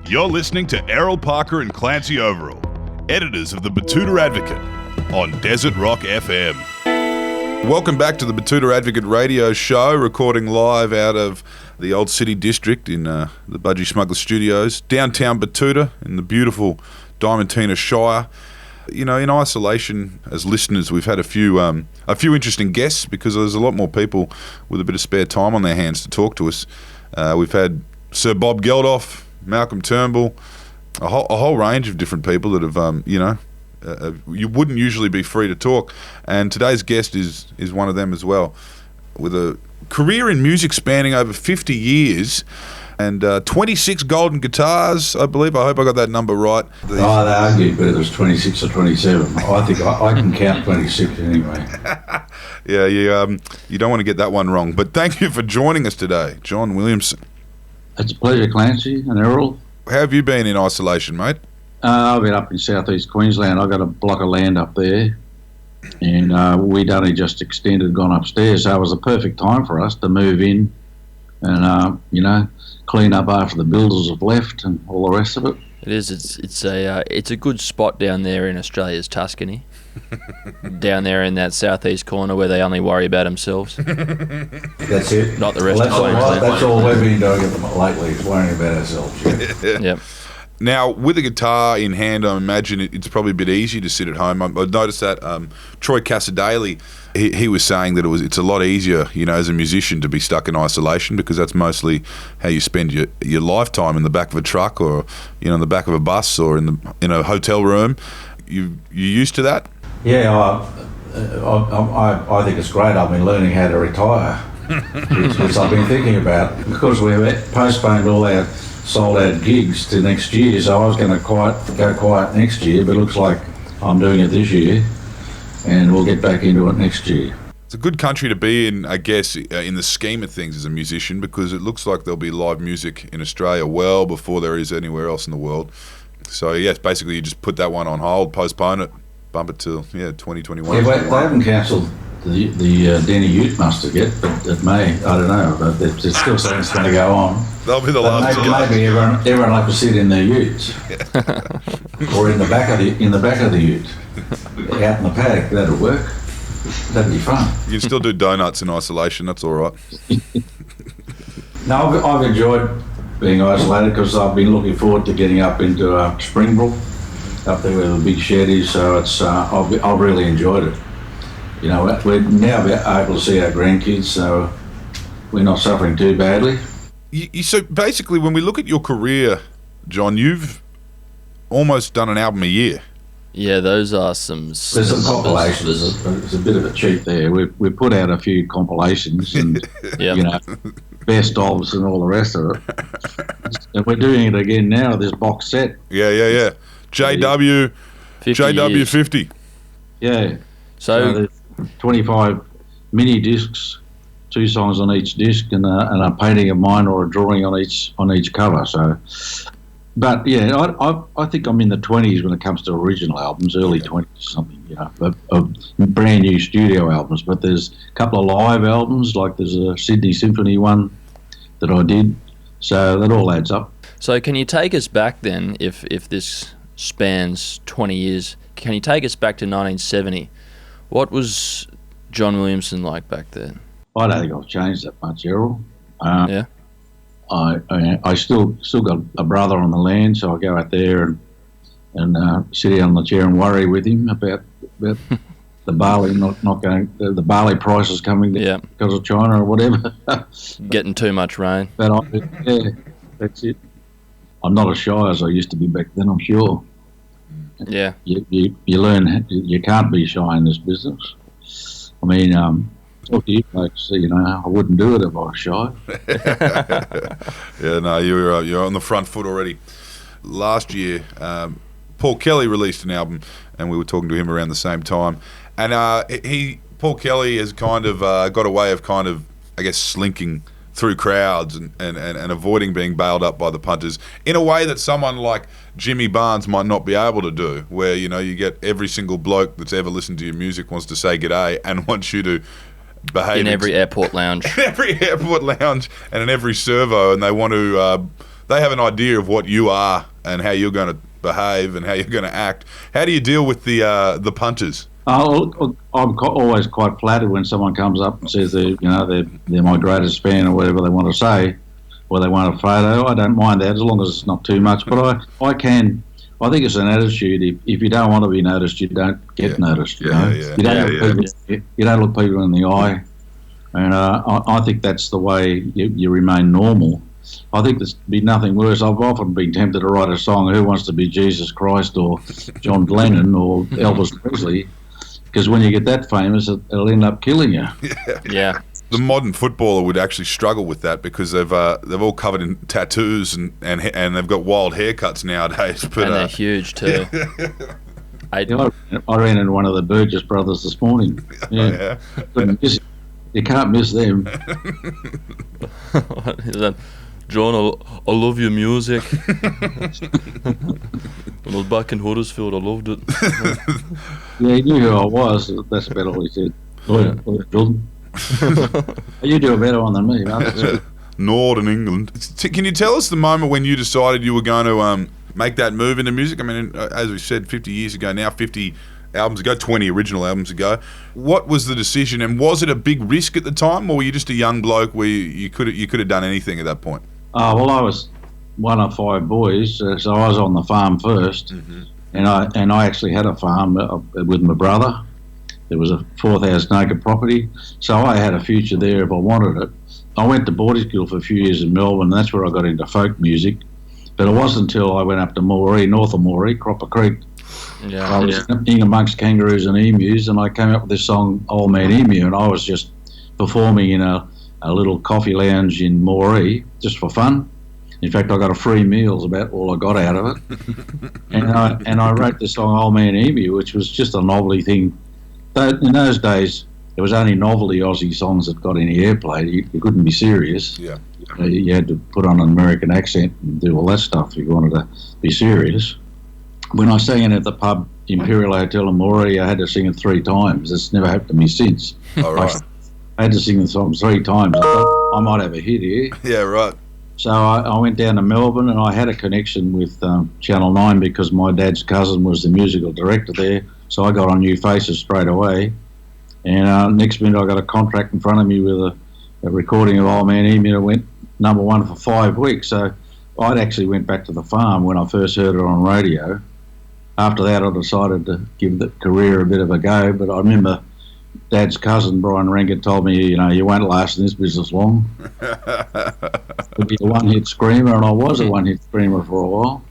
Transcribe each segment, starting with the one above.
You're listening to Errol Parker and Clancy Overall, editors of the Betoota Advocate, on Desert Rock FM. Welcome back to the Betoota Advocate radio show, recording live out of the Old City District in the Budgie Smuggler Studios, downtown Betoota in the beautiful Diamantina Shire. You know, in isolation, as listeners, we've had a few interesting guests because there's a lot more people with a bit of spare time on their hands to talk to us. We've had Sir Bob Geldof, Malcolm Turnbull, a whole range of different people that have, you wouldn't usually be free to talk. And today's guest is one of them as well, with a career in music spanning over 50 years and 26 golden guitars, I believe. I hope I got that number right. They argued whether it was 26 or 27. I think I can count 26 anyway. Yeah, you don't want to get that one wrong. But thank you for joining us today, John Williamson. It's a pleasure, Clancy and Errol. How have you been in isolation, mate? I've been up in southeast Queensland. I've got a block of land up there, and we'd only just gone upstairs, so it was a perfect time for us to move in and, clean up after the builders have left and all the rest of it. It is. It's a good spot down there in Australia's Tuscany. Down there in that southeast corner where they only worry about themselves. That's it. Not the rest of Queensland. That's all we've been doing lately, is worrying about ourselves. Yeah. Yep. Now, with a guitar in hand, I imagine it's probably a bit easier to sit at home. I noticed that Troy Casadaley, he was saying that it's a lot easier, as a musician to be stuck in isolation because that's mostly how you spend your lifetime, in the back of a truck or, in the back of a bus or in a hotel room. You used to that? Yeah, I think it's great. I've been learning how to retire, which I've been thinking about, because we've postponed all our sold-out gigs to next year, so I was going to go quiet next year, but it looks like I'm doing it this year, and we'll get back into it next year. It's a good country to be in, I guess, in the scheme of things as a musician, because it looks like there'll be live music in Australia well before there is anywhere else in the world. So, yes, basically you just put that one on hold, postpone it, bump it to 2021. Yeah, but they haven't cancelled the Denny Ute muster yet, but it may. I don't know, but it still saying it's going to go on. They'll be the last to go. Maybe everyone will have to sit in their utes, or in the back of the ute, out in the paddock. That'll work. That'd be fun. You can still do donuts in isolation. That's all right. No, I've enjoyed being isolated because I've been looking forward to getting up into Springbrook, up there where the big shed is. So it's I've really enjoyed it. We're now able to see our grandkids, so we're not suffering too badly. So basically, when we look at your career, John, you've almost done an album a year. Yeah, those are some... There's some compilations. There's a bit of a cheat there. We put out a few compilations and, best ofs and all the rest of it. And we're doing it again now, this box set. Yeah. JW 50. Yeah. So there's 25 mini discs, 2 songs on each disc, and a painting of mine or a drawing on each cover. So, but yeah, I think I'm in the 20s when it comes to original albums, early 20s something, of brand new studio albums. But there's a couple of live albums, like there's a Sydney Symphony one that I did. So that all adds up. So can you take us back then, if this spans 20 years? Can you take us back to 1970? What was John Williamson like back then? I don't think I've changed that much, Errol. Yeah. I still got a brother on the land, so I go out there and sit down on the chair and worry with him about the barley not going, the barley prices coming down because of China or whatever. Getting too much rain. But that's it. I'm not as shy as I used to be back then, I'm sure. Yeah. You learn you can't be shy in this business. I mean, talk to you folks, I wouldn't do it if I was shy. Yeah, no, you're on the front foot already. Last year, Paul Kelly released an album, and we were talking to him around the same time. And Paul Kelly has kind of got a way of I guess, slinking through crowds and avoiding being bailed up by the punters in a way that someone like Jimmy Barnes might not be able to do, where, you get every single bloke that's ever listened to your music wants to say g'day and wants you to behave in every airport lounge. in every airport lounge and in every servo, and they want to. They have an idea of what you are and how you're going to behave and how you're going to act. How do you deal with the punters? I'm always quite flattered when someone comes up and says they're my greatest fan or whatever they want to say, or they want a photo. I don't mind that as long as it's not too much. But I think it's an attitude. If you don't want to be noticed, you don't get noticed. You don't look people in the eye, and I think that's the way you remain normal. I think there's be nothing worse. I've often been tempted to write a song, "Who Wants to Be Jesus Christ" or John Lennon or Elvis Presley, because when you get that famous, it'll end up killing you. Yeah. The modern footballer would actually struggle with that because they've all covered in tattoos and they've got wild haircuts nowadays. But, and they're huge too. I ran into one of the Burgess brothers this morning. Yeah. You can't miss them. John, I love your music. When I was back in Huddersfield, I loved it. Yeah, he knew who I was. That's about all he said. Jordan. You do a better one than me, mate. Northern England. Can you tell us the moment when you decided you were going to make that move into music? I mean, as we said, 50 years ago now, 50 albums ago, 20 original albums ago. What was the decision, and was it a big risk at the time, or were you just a young bloke where you could have done anything at that point? Well, I was one of 5 boys, so I was on the farm first, and I actually had a farm with my brother. There was a 4,000 acre property, so I had a future there if I wanted it. I went to boarding school for a few years in Melbourne, and that's where I got into folk music. But it wasn't until I went up to Moree, north of Moree, Cropper Creek. I was in amongst kangaroos and emus, and I came up with this song, Old Man Emu, and I was just performing in a little coffee lounge in Moree, just for fun. In fact, I got a free meal, is about all I got out of it. and I wrote this song, Old Man Emu, which was just a novelty thing. In those days, there was only novelty Aussie songs that got any airplay. You couldn't be serious. Yeah. You had to put on an American accent and do all that stuff if you wanted to be serious. When I sang it at the pub Imperial Hotel in Moree, I had to sing it 3 times. It's never happened to me since. All right. I had to sing the song 3 times. I thought I might have a hit here. Yeah, right. So I went down to Melbourne, and I had a connection with Channel 9 because my dad's cousin was the musical director there. So I got on New Faces straight away. And next minute I got a contract in front of me with a recording of Old Man Emu that went #1 for 5 weeks. So I'd actually went back to the farm when I first heard it on radio. After that, I decided to give the career a bit of a go. But I remember Dad's cousin, Brian Rankin, told me, you won't last in this business long. You'll be a one-hit screamer, and I was a one-hit screamer for a while.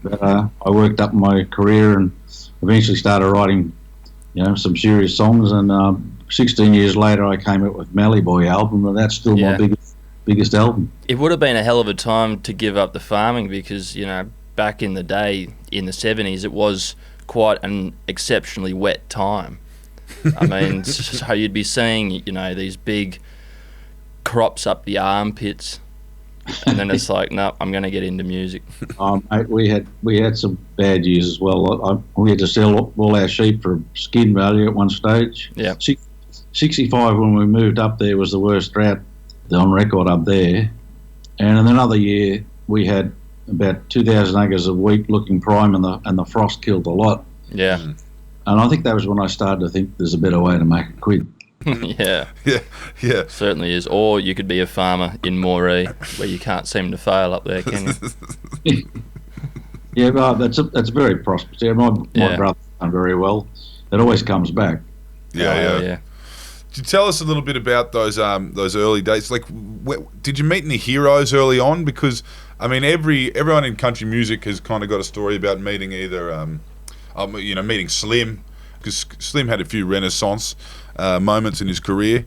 But I worked up my career and eventually started writing, some serious songs. And 16 years later, I came up with Mallee Boy album, and that's still my biggest album. It would have been a hell of a time to give up the farming because, back in the day, in the 70s, it was quite an exceptionally wet time. I mean, so you'd be seeing, these big crops up the armpits, and then it's like, no, I'm going to get into music. Mate, we had some bad years as well. We had to sell all our sheep for skin value at one stage. Yeah. 65 when we moved up there was the worst drought on record up there. And in another year, we had about 2,000 acres of wheat looking prime, and the frost killed a lot. Yeah. And I think that was when I started to think there's a better way to make a quid. Yeah. Yeah. Certainly is. Or you could be a farmer in Moree, where you can't seem to fail up there, can you? Yeah, well, that's very prosperous. Yeah, my brother's done very well. It always comes back. Yeah. Could you tell us a little bit about those early days? Like, did you meet any heroes early on? Because I mean, everyone in country music has kind of got a story about meeting either, meeting Slim, because Slim had a few Renaissance moments in his career.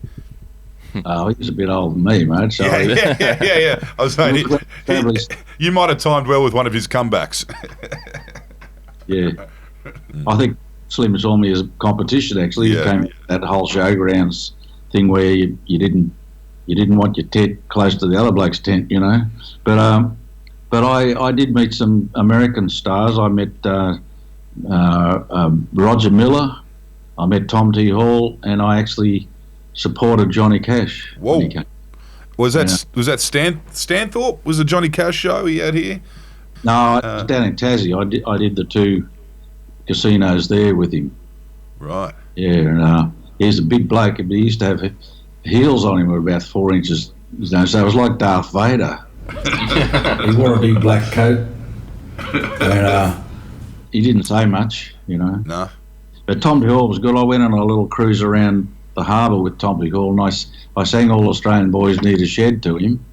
Oh, he's a bit older than me, mate. So yeah. I was saying, you might have timed well with one of his comebacks. Yeah, I think Slim saw me as a competition. Actually, he came that whole showgrounds thing where you didn't want your tent close to the other bloke's tent, But I did meet some American stars. I met Roger Miller. I met Tom T. Hall, and I actually supported Johnny Cash. Whoa. When he came. Was that Stanthorpe? Was the Johnny Cash show he had here? No, it was down in Tassie. I did the 2 casinos there with him. Right. Yeah, and he's a big bloke, but he used to have heels on him of about 4 inches. So it was like Darth Vader. He wore a big black coat, and he didn't say much, No. But Tommy Hall was good. I went on a little cruise around the harbour with Tommy Hall, and I sang All Australian Boys Need a Shed to him,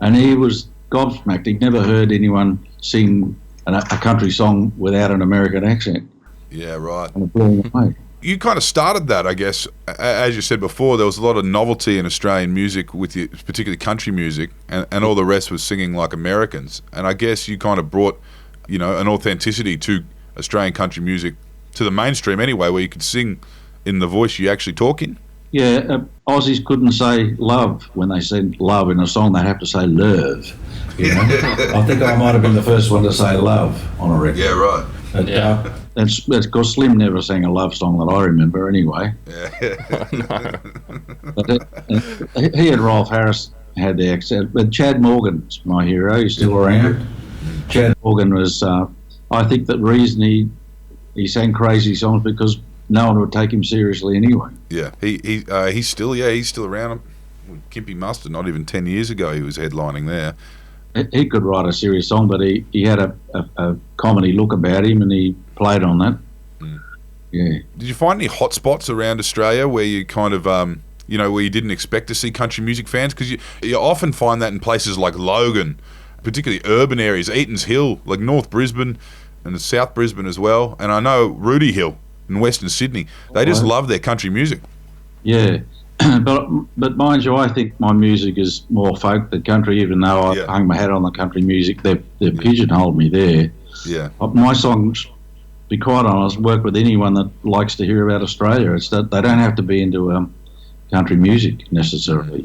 and he was gobsmacked. He'd never heard anyone sing a country song without an American accent. Yeah, right. And it blew him away. You kind of started that, I guess. As you said before, there was a lot of novelty in Australian music, with you, particularly country music, and all the rest was singing like Americans. And I guess you kind of brought, an authenticity to Australian country music to the mainstream anyway, where you could sing in the voice you actually talk in. Yeah, Aussies couldn't say love when they said love in a song. They'd have to say love. I think I might have been the first one to say love on a record. Yeah, right. That's because Slim never sang a love song that I remember anyway. Yeah. But he and Rolf Harris had the accent. But Chad Morgan's my hero. He's still around. Chad Morgan was, I think, the reason he sang crazy songs because no one would take him seriously anyway. Yeah, he's still around. Kimpy Mustard, not even 10 years ago, he was headlining there. He could write a serious song, but he had a comedy look about him, and he played on that. Mm. Yeah. Did you find any hot spots around Australia where you kind of, where you didn't expect to see country music fans? Because you often find that in places like Logan, particularly urban areas, Eaton's Hill, like North Brisbane and South Brisbane as well. And I know Rooty Hill in Western Sydney, they just love their country music. Yeah. But mind you, I think my music is more folk than country, even though I hung my hat on the country music. They've pigeonholed me there. Yeah. My songs, to be quite honest, work with anyone that likes to hear about Australia. It's that they don't have to be into country music necessarily,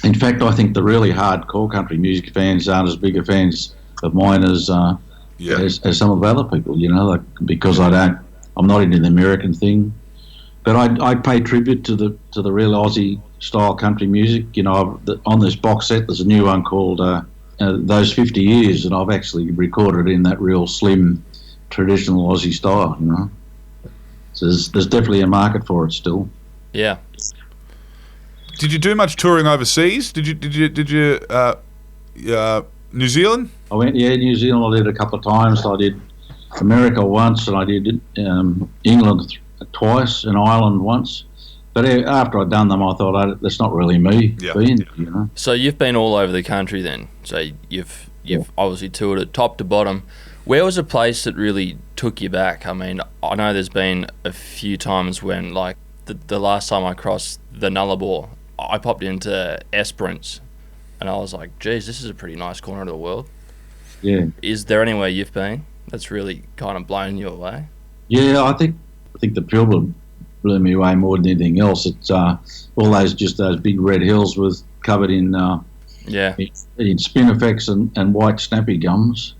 In fact, I think the really hardcore country music fans aren't as big a fans of mine as some of other people, because I'm not into the American thing. But I pay tribute to the real Aussie style country music. On this box set, there's a new one called Those 50 Years, and I've actually recorded in that real slim, traditional Aussie style. So there's definitely a market for it still. Yeah. Did you do much touring overseas? Did you New Zealand? I went, New Zealand. I did a couple of times. I did America once, and I did England twice, and Ireland once. But after I'd done them, I thought, that's not really me. Yeah. So you've been all over the country then. So you've obviously toured it top to bottom. Where was a place that really took you back? I mean, I know there's been a few times when, like, the last time I crossed the Nullarbor, I popped into Esperance, and I was like, geez, this is a pretty nice corner of the world. Yeah. Is there anywhere you've been that's really kind of blown you away? Yeah, I think the Pilbara blew me away more than anything else. It's all those big red hills with covered in spinifex and white snappy gums.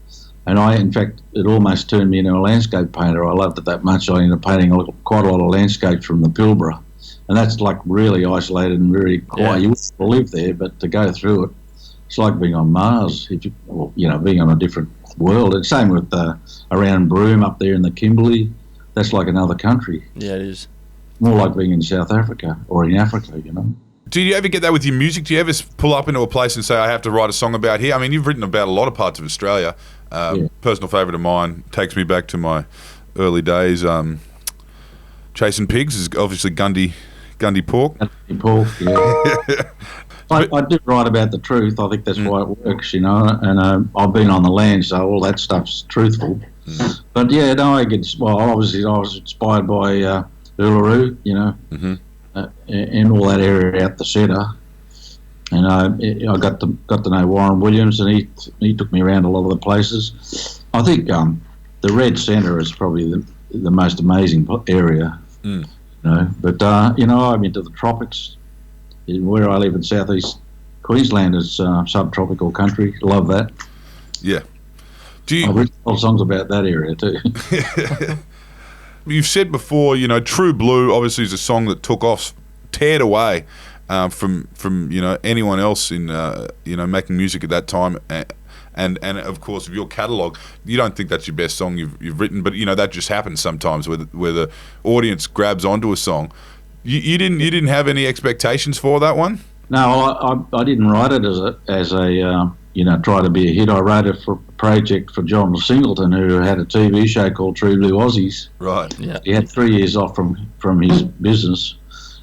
And in fact, it almost turned me into a landscape painter. I loved it that much. I ended up painting quite a lot of landscapes from the Pilbara. And that's like really isolated and very quiet. You wouldn't live there, but to go through it, it's like being on Mars, being on a different world. It's same with around Broome up there in the Kimberley. That's like another country. Yeah, it is. More like being in South Africa or in Africa, Do you ever get that with your music? Do you ever pull up into a place and say, I have to write a song about here? I mean, you've written about a lot of parts of Australia. Personal favourite of mine takes me back to my early days. Chasing Pigs is obviously Gundy Pork. Gundy Pork, yeah. I do write about the truth. I think that's why it works, and I've been on the land, so all that stuff's truthful. But obviously I was inspired by Uluru, and all that area out the centre. And I got to know Warren Williams, and he took me around a lot of the places. I think the Red Centre is probably the most amazing area, But I'm into the tropics. Where I live in southeast Queensland is subtropical country. Love that. Yeah. I've written a lot of songs about that area too. You've said before, True Blue obviously is a song that took off teared away from anyone else in making music at that time. And of course, of your catalogue, you don't think that's your best song you've written, but that just happens sometimes where the audience grabs onto a song. You didn't have any expectations for that one? No, I didn't write it as a try to be a hit. I wrote it for a project for John Singleton, who had a TV show called True Blue Aussies. Right. Yeah. He had 3 years off from his business,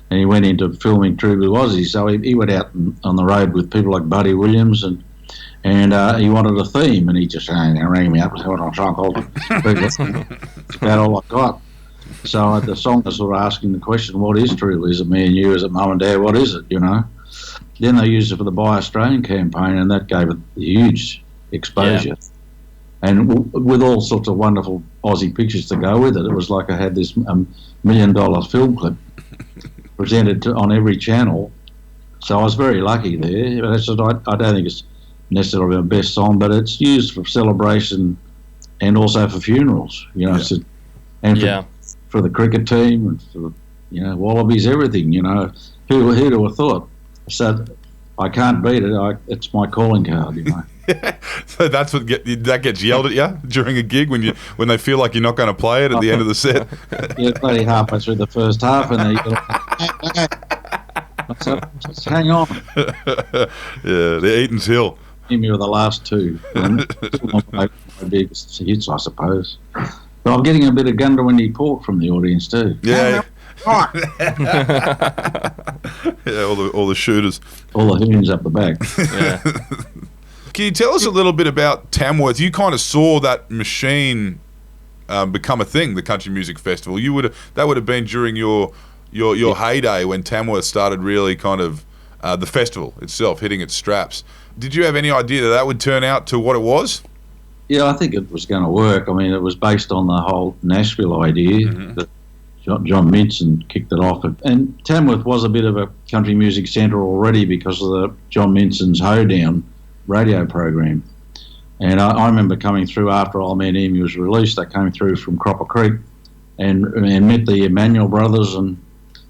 and he went into filming True Blue Aussies. So he went out on the road with people like Buddy Williams, and he wanted a theme, and he just rang me up and said, "What am I trying to call it?" It's about all I got. So the song was sort of asking the question, what is True Blue? Is it me and you? Is it Mum and Dad? What is it, Then they used it for the Buy Australian campaign, and that gave it huge exposure. Yeah. And with all sorts of wonderful Aussie pictures to go with it, it was like I had this $1 million film clip presented on every channel. So I was very lucky there. But I don't think it's necessarily my best song, but it's used for celebration and also for funerals. For the cricket team and for Wallabies, everything. Who would have thought? So I can't beat it. It's my calling card, So that's that gets yelled at you during a gig when they feel like you're not going to play it at the end of the set. Yeah, bloody halfway through the first half, and then just hang on. Yeah, the Eaton's Hill. Hit me with the last two. My biggest hits, I suppose. But I'm getting a bit of Gundy Pork from the audience too. Yeah. Yeah, all the shooters. All the hoons up the back. Yeah. Can you tell us a little bit about Tamworth? You kind of saw that machine become a thing, the Country Music Festival. That would have been during your heyday when Tamworth started really kind of the festival itself hitting its straps. Did you have any idea that would turn out to what it was? Yeah, I think it was going to work. I mean, it was based on the whole Nashville idea that John Minson kicked it off. And Tamworth was a bit of a country music centre already because of the John Minson's Hoedown radio program. And I remember coming through after Old Man Emu was released. I came through from Cropper Creek and met the Emanuel brothers, and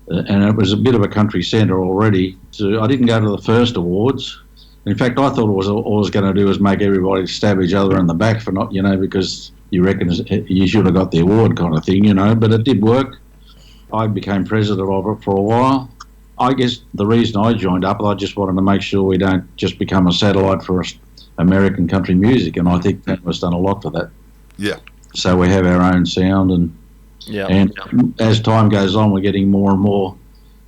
it was a bit of a country centre already. So I didn't go to the first awards. In fact, I thought all it was going to do was make everybody stab each other in the back for not, because you reckon you should have got the award kind of thing, but it did work. I became president of it for a while. I guess the reason I joined up, I just wanted to make sure we don't just become a satellite for American country music, and I think Tamworth's done a lot for that. Yeah. So we have our own sound, and as time goes on, we're getting more and more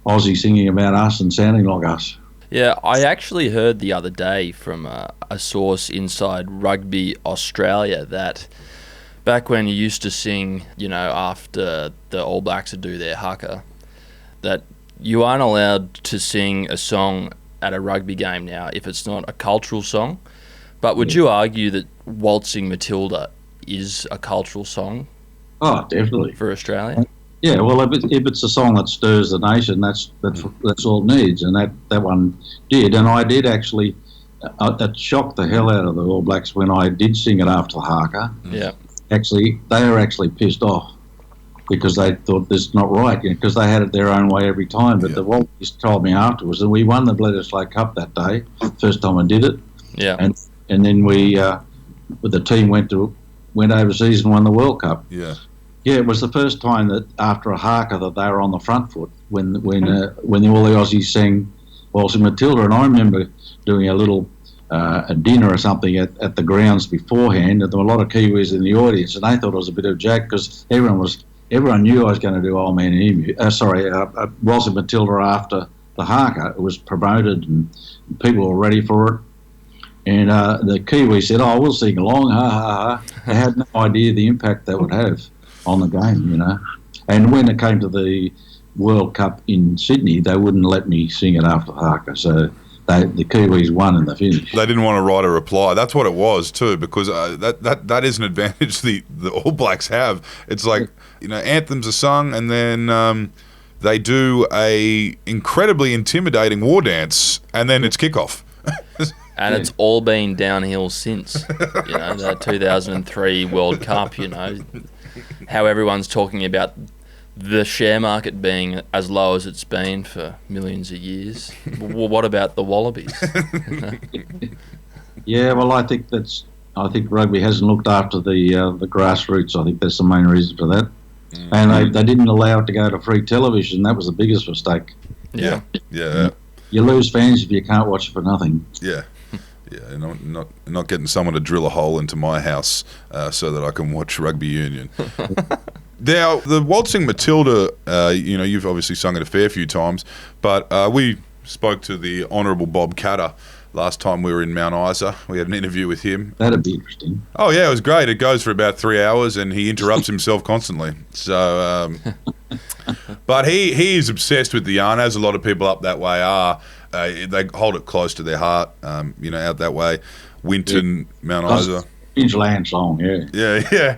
Aussie singing about us and sounding like us. Yeah, I actually heard the other day from a source inside Rugby Australia that back when you used to sing, after the All Blacks would do their haka, that you aren't allowed to sing a song at a rugby game now if it's not a cultural song. But would you argue that Waltzing Matilda is a cultural song? Oh, definitely. For Australia? Yeah, well, if it's a song that stirs the nation, that's all it needs, and that one did. And I did actually, that shocked the hell out of the All Blacks when I did sing it after the haka. Yeah. Actually, they were actually pissed off because they thought this is not right, because they had it their own way every time. But the Waltons told me afterwards that we won the Bledisloe Cup that day, first time I did it. Yeah. And then we, the team went overseas and won the World Cup. Yeah. Yeah, it was the first time that after a haka that they were on the front foot when all the Aussies sang Waltzing Matilda. And I remember doing a little a dinner or something at the grounds beforehand, and there were a lot of Kiwis in the audience, and they thought it was a bit of a joke because everyone knew I was going to do Old Man Emu. Waltzing Matilda after the haka. It was promoted and people were ready for it. And the Kiwi said, "Oh, we'll sing along, ha ha ha." They had no idea the impact that would have on the game, And when it came to the World Cup in Sydney, they wouldn't let me sing it after the haka. So the Kiwis won in the finish. They didn't want to write a reply. That's what it was too, because that is an advantage the All Blacks have. It's like, anthems are sung, and then they do a incredibly intimidating war dance, and then it's kickoff. And it's all been downhill since, that 2003 World Cup, how everyone's talking about the share market being as low as it's been for millions of years, what about the Wallabies? Yeah, well, I think rugby hasn't looked after the grassroots. I think that's the main reason for that. And they didn't allow it to go to free television. That was the biggest mistake. Yeah. You lose fans if you can't watch it for nothing. Yeah. Yeah, not getting someone to drill a hole into my house so that I can watch rugby union. Now, the Waltzing Matilda, you've obviously sung it a fair few times, but we spoke to the Honourable Bob Catter last time we were in Mount Isa. We had an interview with him. That'd be interesting. Oh, yeah, it was great. It goes for about 3 hours and he interrupts himself constantly. So, but he is obsessed with the yarn, as a lot of people up that way are. They hold it close to their heart, out that way. Winton, Mount Isa. Inland song, yeah. Yeah.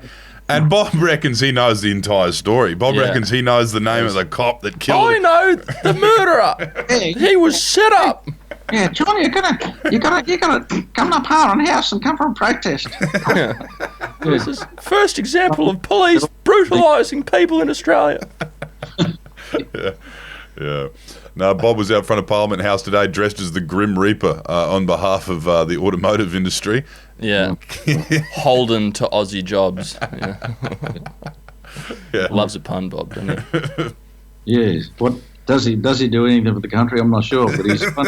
And Bob reckons he knows the entire story. Bob reckons he knows the name of the cop that killed him. I know the murderer. He was set up. Yeah, John, you gotta come up here on house and come for a protest. This is the first example of police brutalising people in Australia. Yeah. No, Bob was out front of Parliament House today dressed as the Grim Reaper on behalf of the automotive industry. Yeah. Holden to Aussie jobs. Yeah. Loves a pun, Bob, doesn't he? Yes. What does he do anything for the country? I'm not sure, but he's fun.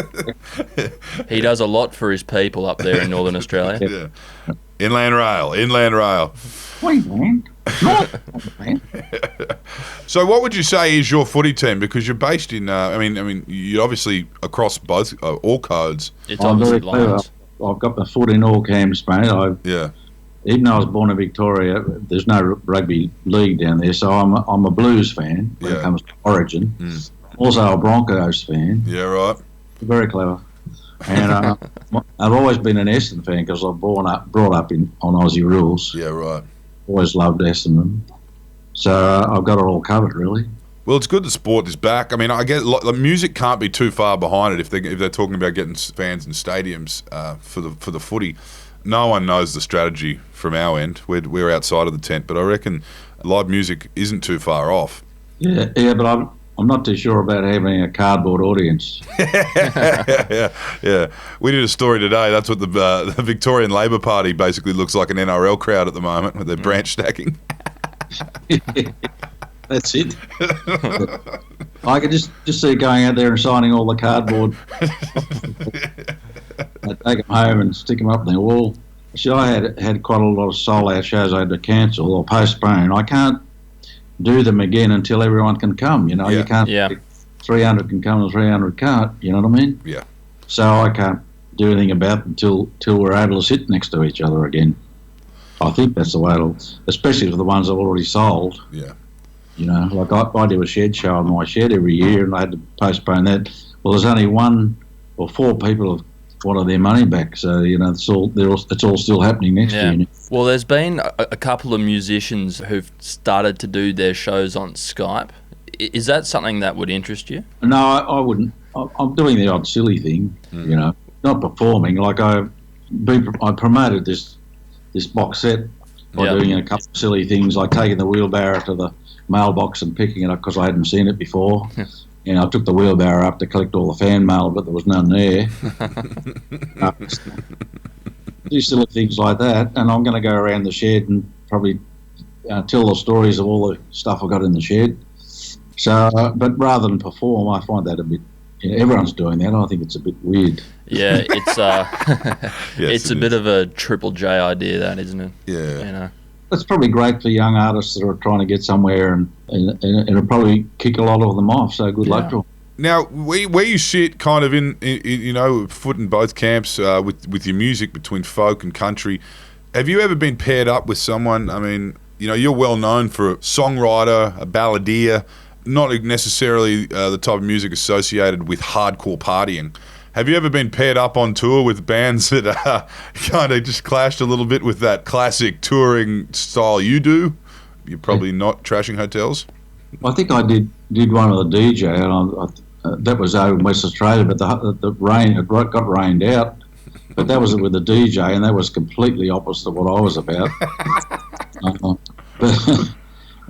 He does a lot for his people up there in Northern Australia. Yeah. Inland Rail. Queensland. So what would you say is your footy team? Because you're based in, you're obviously across both, all codes. It's obviously Lions. I've got my foot in all camps, mate. Even though I was born in Victoria, there's no rugby league down there, so I'm a Blues fan when it comes to Origin. Also a Broncos fan. Yeah, right. Very clever. And I've always been an Essendon fan because I was brought up on Aussie rules. Yeah, right. Always loved Essendon. So I've got it all covered, really. Well, it's good the sport is back. I mean, I get the music can't be too far behind it if they're talking about getting fans in stadiums for the footy. No one knows the strategy from our end. We're outside of the tent, but I reckon live music isn't too far off. Yeah, but I'm not too sure about having a cardboard audience. Yeah. We did a story today. That's what the Victorian Labor Party basically looks like, an NRL crowd at the moment with their branch stacking. That's it. I could just see going out there and signing all the cardboard. I'd take them home and stick them up on the wall. See, I had quite a lot of sold-out shows I had to cancel or postpone. I can't do them again until everyone can come. You can't. Yeah. 300 can come and 300 can't. You know what I mean? Yeah. So I can't do anything about it until we're able to sit next to each other again. I think that's the way it'll, especially for the ones I've already sold. Yeah. Like I do a shed show in my shed every year, and I had to postpone that. Well, there's only 1 or 4 people have wanted their money back, so it's all still happening next year. Well, there's been a couple of musicians who've started to do their shows on Skype. Is that something that would interest you? No, I wouldn't. I'm doing the odd silly thing, not performing. Like I promoted this box set by doing a couple of silly things, like taking the wheelbarrow to the mailbox and picking it up because I hadn't seen it before. I took the wheelbarrow up to collect all the fan mail, but there was none there. Do silly things like that, and I'm going to go around the shed and probably tell the stories of all the stuff I got in the shed. So, but rather than perform, I find that a bit. Everyone's doing that. I think it's a bit weird. Yeah, it's it's a bit of a Triple J idea, that, isn't it? Yeah. It's probably great for young artists that are trying to get somewhere, and it'll probably kick a lot of them off. So good luck to them. Now, where you sit, kind of in foot in both camps with your music between folk and country. Have you ever been paired up with someone? I mean, you're well known for a songwriter, a balladeer, not necessarily the type of music associated with hardcore partying. Have you ever been paired up on tour with bands that kind of just clashed a little bit with that classic touring style you do? You're probably not trashing hotels. I think I did one with a DJ, and that was over in West Australia, but the rain it got rained out. But that was with a DJ, and that was completely opposite of what I was about.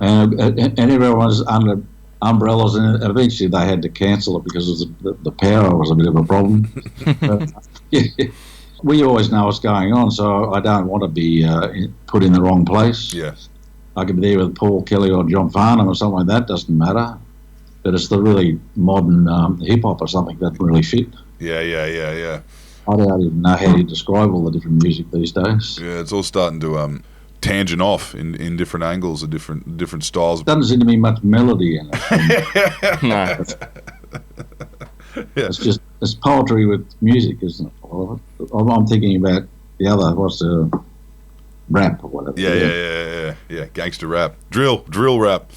and everyone was under umbrellas, and eventually they had to cancel it because the power was a bit of a problem. But, yeah, we always know what's going on, so I don't want to be put in the wrong place. Yeah. I could be there with Paul Kelly or John Farnham or something like that, doesn't matter. But it's the really modern hip-hop or something that really fit. Yeah. I don't even know how you describe all the different music these days. Yeah, it's all starting to tangent off in different angles and different styles. Doesn't seem to be much melody in it. No. It's poetry with music, isn't it? I'm thinking about the other, what's the rap or whatever. Yeah. Gangster rap, drill rap.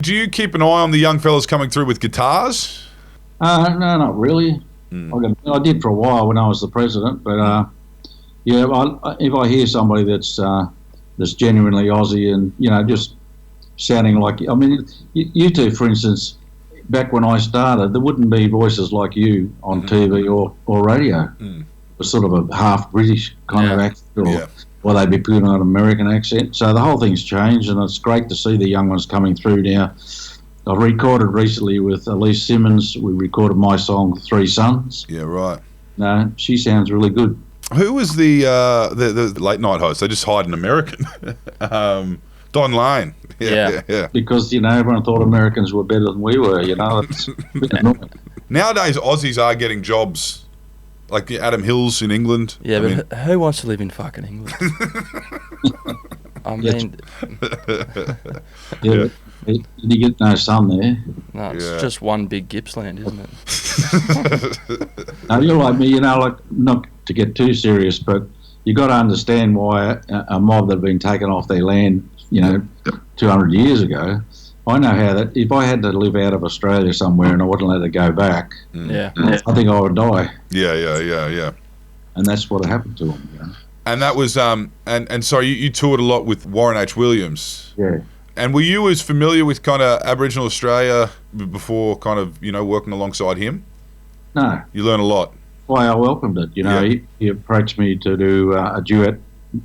Do you keep an eye on the young fellas coming through with guitars? No, not really. I did for a while when I was the president, but if I hear somebody that's genuinely Aussie and just sounding like, I mean, you two, for instance, back when I started, there wouldn't be voices like you on TV or radio. It was sort of a half British kind of accent, or they'd be putting on an American accent. So the whole thing's changed, and it's great to see the young ones coming through now. I've recorded recently with Elise Simmons. We recorded my song "Three Sons." Yeah, right. No, she sounds really good. Who was the late night host? They just hired an American, Don Lane. Yeah. Because everyone thought Americans were better than we were. It's a bit annoying. Nowadays, Aussies are getting jobs, like the Adam Hills in England. Yeah, but who wants to live in fucking England? I mean, you get no sun there. No, it's just one big Gippsland, isn't it? No, you're like me, like, not to get too serious, but you got to understand why a mob that had been taken off their land, 200 years ago. I know how that, if I had to live out of Australia somewhere and I wasn't allowed to go back, I think I would die. Yeah. And that's what happened to them. And that was, and so you toured a lot with Warren H. Williams. Yeah. And were you as familiar with kind of Aboriginal Australia before kind of, working alongside him? No. You learn a lot. Why I welcomed it. He approached me to do a duet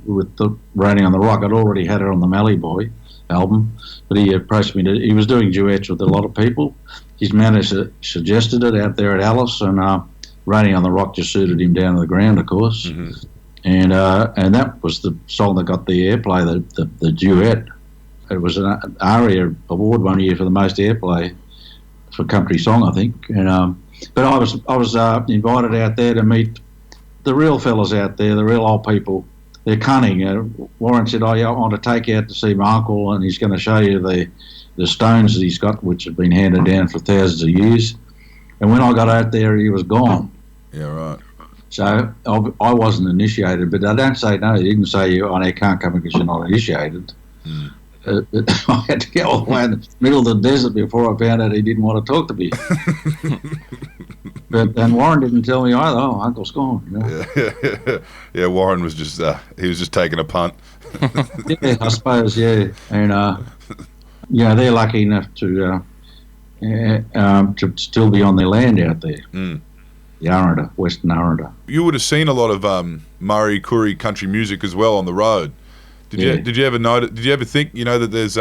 with the Raining on the Rock. I'd already had it on the Mallee Boy album, but he approached me he was doing duets with a lot of people. His manager suggested it out there at Alice, and Raining on the Rock just suited him down to the ground, of course. Mm-hmm. And that was the song that got the airplay, the duet. It was an ARIA award one year for the most airplay for country song, I think. And but I was invited out there to meet the real fellas out there, the real old people. They're cunning. Warren said, I want to take you out to see my uncle, and he's going to show you the stones that he's got, which have been handed down for thousands of years. And when I got out there, he was gone. Yeah, right. So I wasn't initiated, but I don't say no. He didn't say, you can't come because you're not initiated. Mm. I had to go all the way in the middle of the desert before I found out he didn't want to talk to me. But Warren didn't tell me either. Oh, Uncle's gone. Yeah, Warren was just he was just taking a punt. Yeah, I suppose. Yeah, and they're lucky enough to still be on their land out there. Mm. The Arrada, Western Arrada. You would have seen a lot of Murray Koori country music as well on the road. Did you ever notice? Did you ever think that there's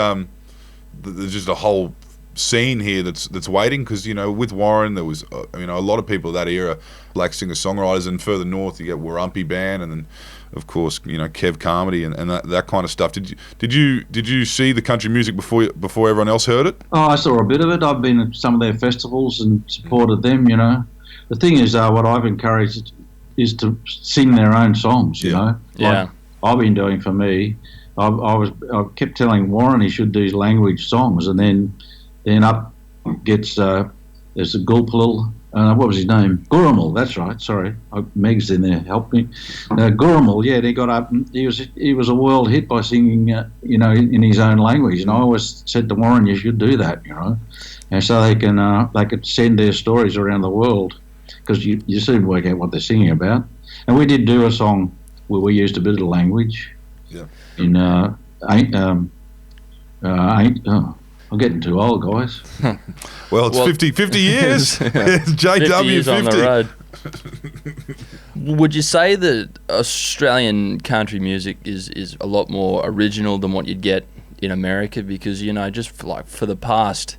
just a whole scene here that's waiting? Because with Warren there was a lot of people of that era, like singer-songwriters, and further north you get Warumpi Band, and then of course Kev Carmody and that kind of stuff. Did you see the country music before everyone else heard it? Oh, I saw a bit of it. I've been at some of their festivals and supported them. The thing is, what I've encouraged is to sing their own songs. Like I've been doing for me. I kept telling Warren he should do language songs, and then up gets there's a Gulpilil. What was his name? Gurumul. That's right. Sorry, Meg's in there. Help me. Gurumul. Yeah, he got up. And he was a world hit by singing. In his own language. And I always said to Warren, you should do that. And so they could send their stories around the world, because you soon work out what they're singing about. And we did do a song where we used a bit of the language. Yeah. I'm getting too old, guys. Well, it's 50 years. It's JW 50. On the road. Would you say that Australian country music is a lot more original than what you'd get in America because, you know, just for the past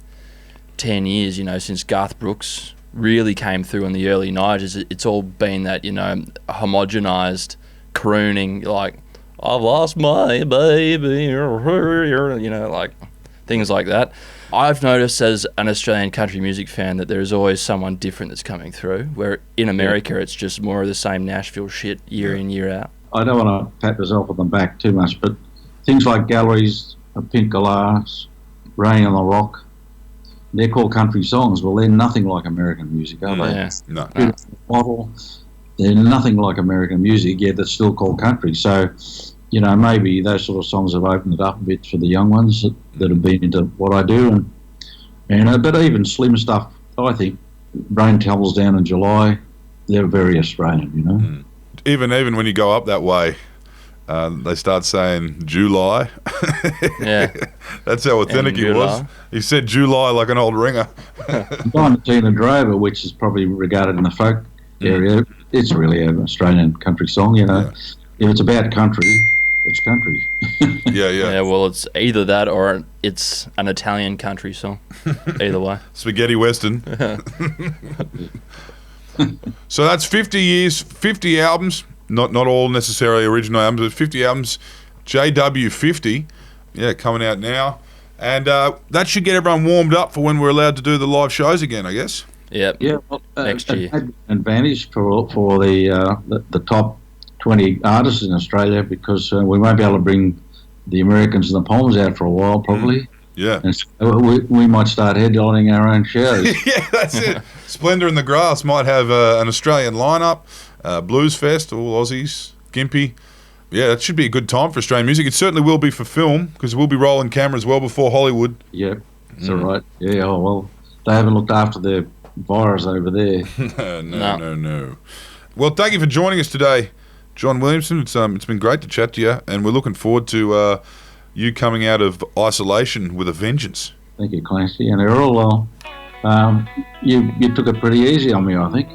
10 years, you know, since Garth Brooks really came through in the early 90s, it's all been that, you know, homogenized crooning, like, I've lost my baby, you know, like things like that. I've noticed as an Australian country music fan that there's always someone different that's coming through, where in America it's just more of the same Nashville shit year in, year out. I don't want to pat myself on the back too much, but things like Galleries, Pink Galahs, Rain on the Rock, they're called country songs. Well, they're nothing like American music, are they? Yeah. No. Model, they're nothing like American music, yet it's still called country. So, you know, maybe those sort of songs have opened it up a bit for the young ones that have been into what I do. And but even slim stuff, I think, Rain Tumbles Down in July, they're very Australian, you know. Mm. Even when you go up that way, they start saying July. Yeah. That's how authentic he was. He said July like an old ringer. Tina Drover, which is probably regarded in the folk area, it's really an Australian country song, you know. Yeah. If it's about country, it's country. Yeah. Yeah, well, it's either that or it's an Italian country song. Either way. Spaghetti Western. So that's 50 years, 50 albums, not all necessarily original albums, but 50 albums, JW50, coming out now. And that should get everyone warmed up for when we're allowed to do the live shows again, I guess. Yep. Yeah, well, next year. An advantage for the top 20 artists in Australia, because we won't be able to bring the Americans and the Palms out for a while, probably. Yeah. And so we might start headlining our own shows. Yeah, that's it. Splendor in the Grass might have an Australian lineup, Blues Fest, all Aussies, Gympie. Yeah, it should be a good time for Australian music. It certainly will be for film, because we'll be rolling cameras well before Hollywood. Yeah, that's right. Yeah, oh, well, they haven't looked after their virus over there. No. Well, thank you for joining us today, John Williamson. It's been great to chat to you, and we're looking forward to you coming out of isolation with a vengeance. Thank you, Clancy. And Errol, you took it pretty easy on me, I think.